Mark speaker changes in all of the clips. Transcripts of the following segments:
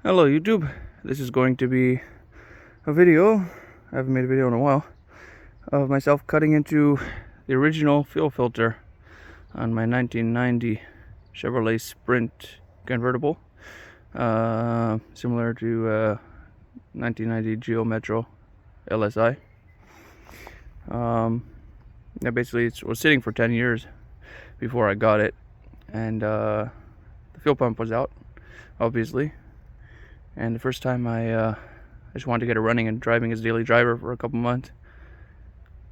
Speaker 1: Hello YouTube, this is going to be a video, I haven't made a video in a while, of myself cutting into the original fuel filter on my 1990 Chevrolet Sprint convertible, similar to 1990 Geo Metro LSI. Basically it was sitting for 10 years before I got it, and the fuel pump was out, obviously. And the first time I just wanted to get it running and driving as a daily driver for a couple months,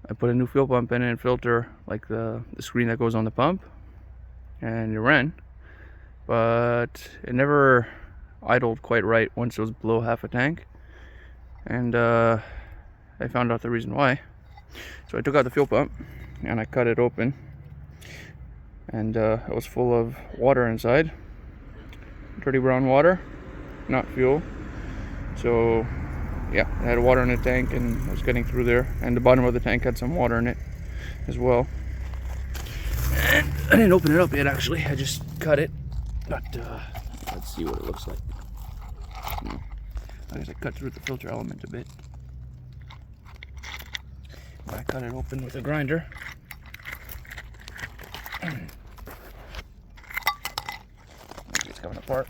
Speaker 1: I put a new fuel pump in and filter, like the screen that goes on the pump, and it ran, but it never idled quite right once it was below half a tank. And I found out the reason why. So I took out the fuel pump and I cut it open, and it was full of water inside, dirty brown water, not fuel. So yeah, it had water in the tank and it was getting through there, and the bottom of the tank had some water in it as well. And I didn't open it up yet, actually. I just cut it, but let's see what it looks like. I guess I cut through the filter element a bit. I cut it open with a grinder. It's coming apart.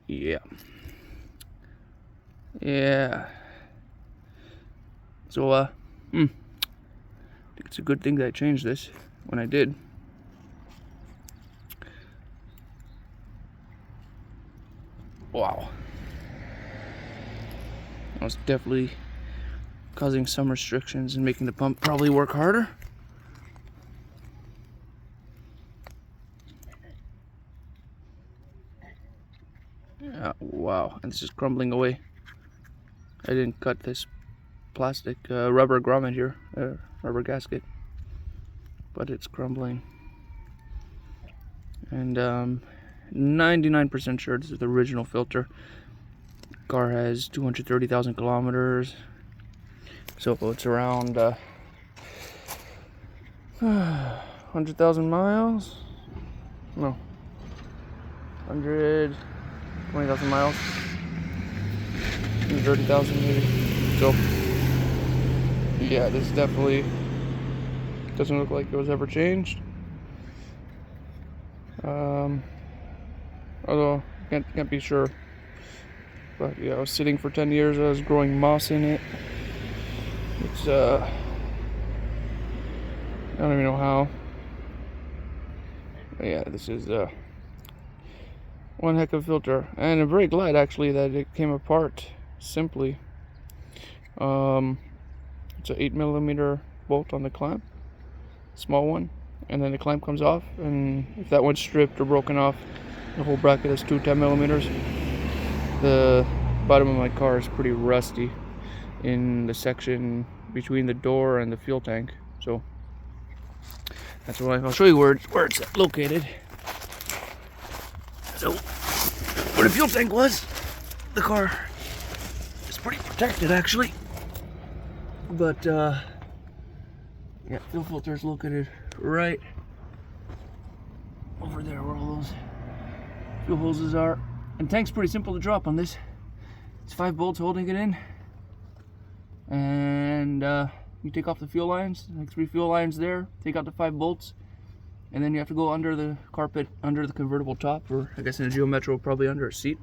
Speaker 1: Yeah. So I think it's a good thing that I changed this when I did. Wow. I was definitely causing some restrictions and making the pump probably work harder. Wow, and this is crumbling away. I didn't cut this plastic rubber grommet here, rubber gasket, but it's crumbling. And 99% sure this is the original filter. Car has 230,000 kilometers, so it's around 100,000 miles. No, 120,000 miles. 30,000 maybe. So yeah, this definitely doesn't look like it was ever changed. Although can't be sure. But yeah, I was sitting for 10 years. I was growing moss in it. It's I don't even know how. But yeah, this is one heck of a filter, and I'm very glad actually that it came apart simply. It's an 8mm bolt on the clamp, small one, and then the clamp comes off, and if that one's stripped or broken off, the whole bracket has two 10mm. The bottom of my car is pretty rusty in the section between the door and the fuel tank, so that's why I'll show you where it's located. So where the fuel tank was, the car is pretty protected actually, but yeah, fuel filter is located right over there where all those fuel hoses are. And tank's pretty simple to drop on this. It's 5 bolts holding it in, and you take off the fuel lines, like 3 fuel lines there, take out the 5 bolts, and then you have to go under the carpet, under the convertible top, or I guess in a Geo Metro probably under a seat,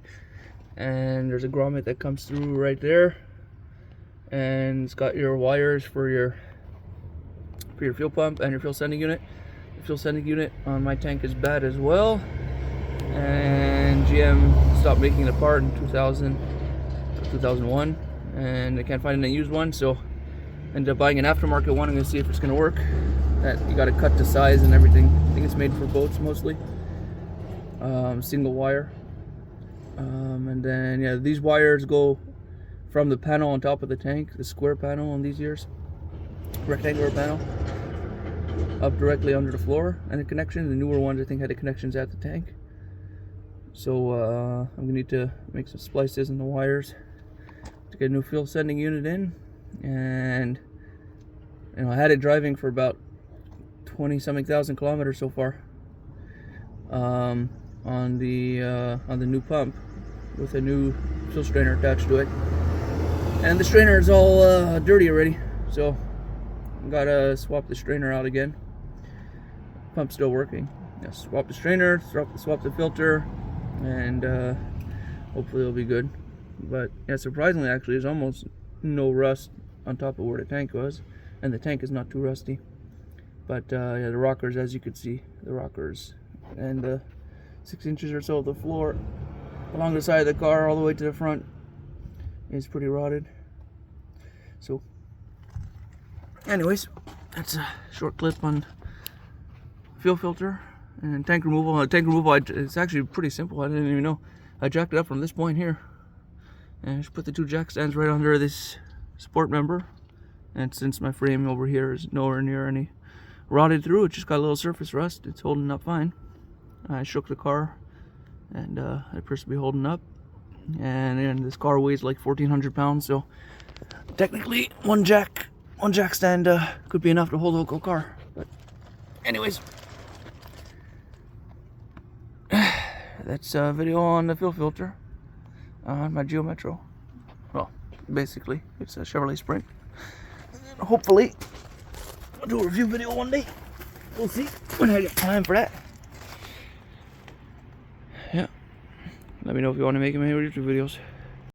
Speaker 1: and there's a grommet that comes through right there, and it's got your wires for your fuel pump and your fuel sending unit. The fuel sending unit on my tank is bad as well, and GM stopped making the part in 2001, and I can't find any used one, so I ended up buying an aftermarket one. I'm gonna see if it's gonna work. That you gotta cut to size and everything. I think it's made for boats mostly. Single wire, and then yeah, these wires go from the panel on top of the tank, the square panel on these years, rectangular panel, up directly under the floor, and the connection. The newer ones I think had the connections at the tank. So I'm gonna need to make some splices in the wires to get a new fuel sending unit in. And I had it driving for about 20-something thousand kilometers so far. on the new pump with a new fuel strainer attached to it, and the strainer is all dirty already, so gotta swap the strainer out again. Pump's still working. Yeah, swap the strainer, swap the filter, and hopefully it'll be good. But yeah, surprisingly, actually, there's almost no rust on top of where the tank was, and the tank is not too rusty. But yeah, the rockers, as you can see, the rockers and the 6 inches or so of the floor along the side of the car all the way to the front is pretty rotted. So anyways, that's a short clip on fuel filter and tank removal. Tank removal, it's actually pretty simple. I didn't even know. I jacked it up from this point here and just put the 2 jack stands right under this support member, and since my frame over here is nowhere near any rotted through, it just got a little surface rust, it's holding up fine. I shook the car and it appears to be holding up, and this car weighs like 1,400 pounds, so technically one jack stand could be enough to hold the whole car. But anyways, that's a video on the fuel filter on my Geo Metro. Well, basically it's a Chevrolet Sprint. Hopefully I'll do a review video one day. We'll see when I get time for that. Yeah, let me know if you want to make any review videos.